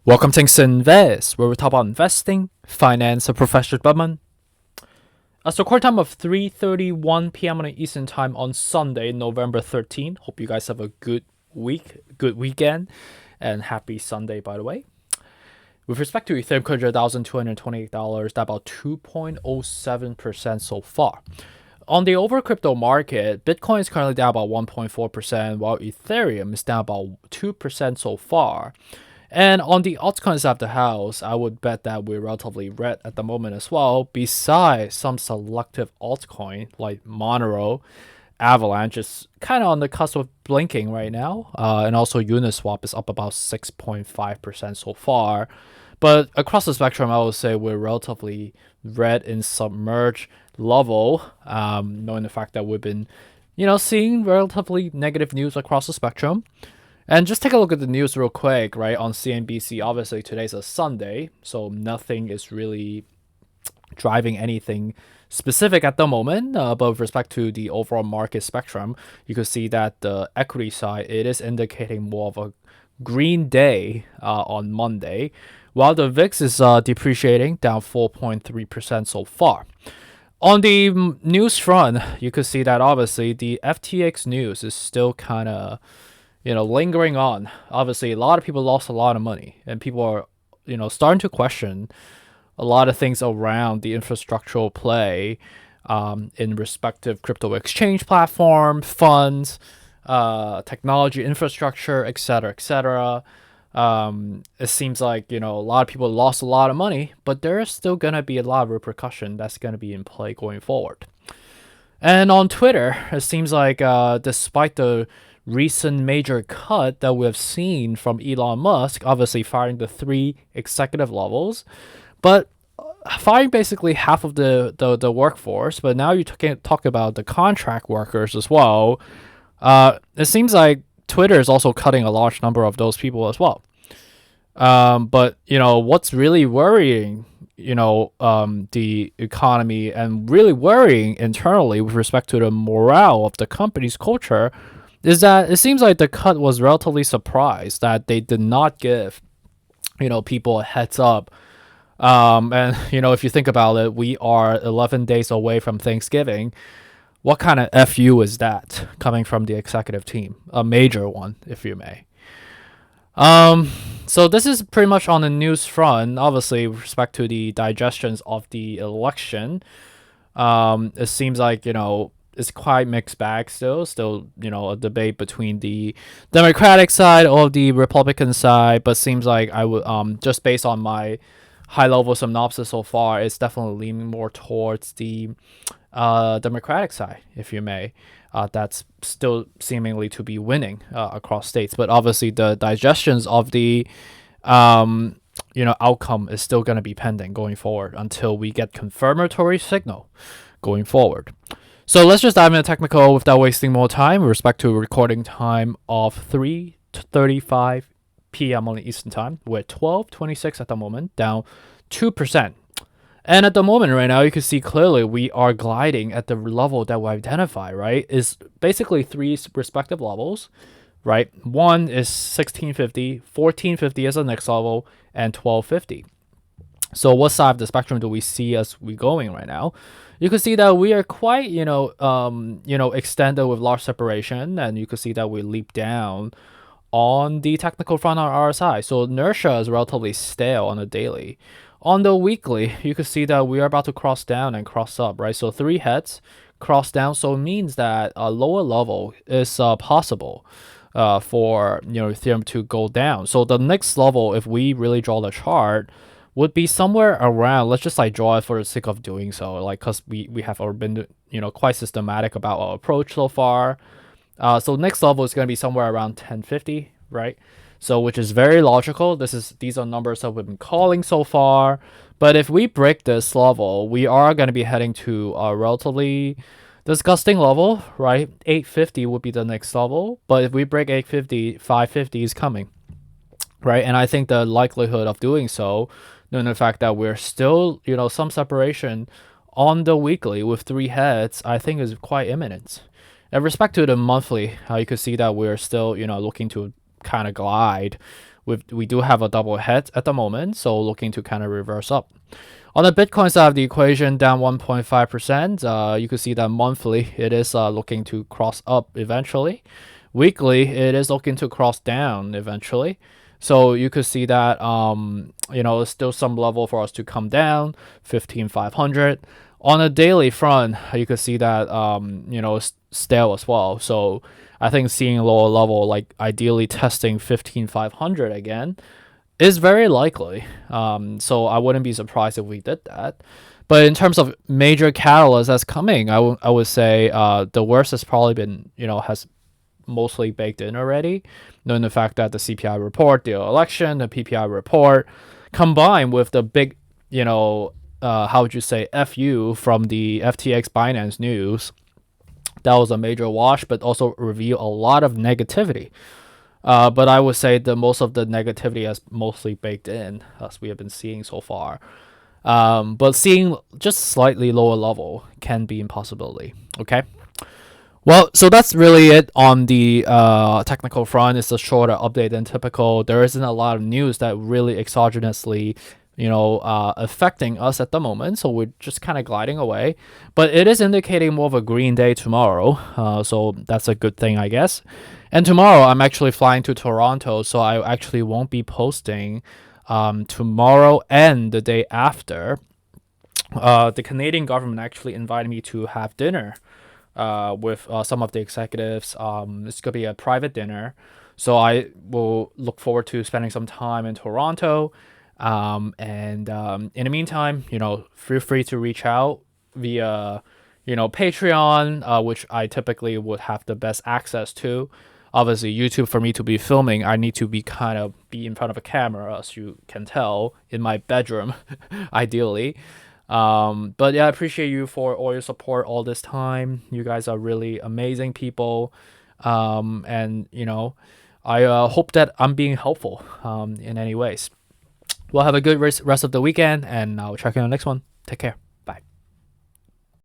Welcome to 𝐄𝐓𝐇, where we talk about investing, finance, and professional development. So record time of 3:31 p.m. on the Eastern Time on Sunday, November 13. Hope you guys have a good week, good weekend, and happy Sunday, by the way. With respect to Ethereum, $100,228, that's about 2.07% so far. On the over crypto market, Bitcoin is currently down about 1.4%, while Ethereum is down about 2% so far. And on the altcoins of the house, I would bet that we're relatively red at the moment as well, besides some selective altcoin like Monero. Avalanche is kind of on the cusp of blinking right now. And also Uniswap is up about 6.5% so far. But across the spectrum, I would say we're relatively red in submerged level, knowing the fact that we've been, seeing relatively negative news across the spectrum. And just take a look at the news real quick, right? On CNBC, obviously today's a Sunday, so nothing is really driving anything specific at the moment. But with respect to the overall market spectrum, you can see that the equity side, it is indicating more of a green day on Monday, while the VIX is depreciating, down 4.3% so far. On the news front, you could see that obviously the FTX news is still kind of lingering on. Obviously, a lot of people lost a lot of money, and people are, starting to question a lot of things around the infrastructural play in respective crypto exchange platform, funds, technology infrastructure, etc., etc. It seems like, a lot of people lost a lot of money, but there's still going to be a lot of repercussion that's going to be in play going forward. And on Twitter, it seems like despite the recent major cut that we have seen from Elon Musk, obviously firing the 3 executive levels, but firing basically half of the workforce. But now you talk about the contract workers as well. It seems like Twitter is also cutting a large number of those people as well. But what's really worrying, the economy and really worrying internally with respect to the morale of the company's culture is that it seems like the cut was relatively surprised that they did not give, people a heads up. And, if you think about it, we are 11 days away from Thanksgiving. What kind of FU is that coming from the executive team? A major one, if you may. So this is pretty much on the news front. Obviously, with respect to the digestions of the election, it seems like, it's quite mixed bag still, a debate between the Democratic side or the Republican side, but seems like I would, just based on my high level synopsis so far, it's definitely leaning more towards the Democratic side, if you may. That's still seemingly to be winning across states, but obviously the digestions of the outcome is still going to be pending going forward until we get confirmatory signal going forward. So let's just dive into technical without wasting more time with respect to recording time of 3:35 p.m. on the Eastern Time. We're at 12:26 at the moment, down 2%. And at the moment right now, you can see clearly we are gliding at the level that we identify, right? Is basically 3 respective levels, right? One is 1650, 1450 is the next level, and 1250. So what side of the spectrum do we see as we going right now? You can see that we are quite, extended with large separation, and you can see that we leap down on the technical front on RSI. So inertia is relatively stale on the daily. On the weekly, you can see that we are about to cross down and cross up, right? So 3 heads cross down, so it means that a lower level is possible for Ethereum to go down. So the next level, if we really draw the chart, would be somewhere around, let's just draw it for the sake of doing so, because we have been quite systematic about our approach so far. So next level is going to be somewhere around 1050, right? So which is very logical. These are numbers that we've been calling so far. But if we break this level, we are going to be heading to a relatively disgusting level, right? 850 would be the next level. But if we break 850, 550 is coming, right? And I think the likelihood of doing so, knowing the fact that we're still, some separation on the weekly with 3 heads, I think is quite imminent. In respect to the monthly, you can see that we're still, looking to kind of glide we do have a double head at the moment, so looking to kind of reverse up. On the Bitcoin side of the equation, down 1.5%. You can see that monthly it is looking to cross up eventually. Weekly it is looking to cross down eventually. So you could see that there's still some level for us to come down, 15,500. On a daily front, you could see that it's stale as well. So I think seeing a lower level, like ideally testing 15,500 again, is very likely. So I wouldn't be surprised if we did that. But in terms of major catalysts that's coming, I would say the worst has probably been, has mostly baked in already, knowing the fact that the CPI report, the election, the PPI report, combined with the big, how would you say, FU from the FTX Binance news, that was a major wash, but also reveal a lot of negativity. But I would say that most of the negativity has mostly baked in, as we have been seeing so far. But seeing just slightly lower level can be impossibility. Okay. Well, so that's really it on the technical front. It's a shorter update than typical. There isn't a lot of news that really exogenously, affecting us at the moment. So we're just kind of gliding away. But it is indicating more of a green day tomorrow. So that's a good thing, I guess. And tomorrow I'm actually flying to Toronto, so I actually won't be posting tomorrow and the day after. The Canadian government actually invited me to have dinner with some of the executives. It's going to be a private dinner. So I will look forward to spending some time in Toronto. And in the meantime, feel free to reach out via, Patreon, which I typically would have the best access to. Obviously, YouTube, for me to be filming, I need to be in front of a camera, as you can tell, in my bedroom, ideally. But yeah, I appreciate you for all your support all this time. You guys are really amazing people. And I hope that I'm being helpful in any ways. Well, have a good rest of the weekend, and I'll check you on the next one. Take care.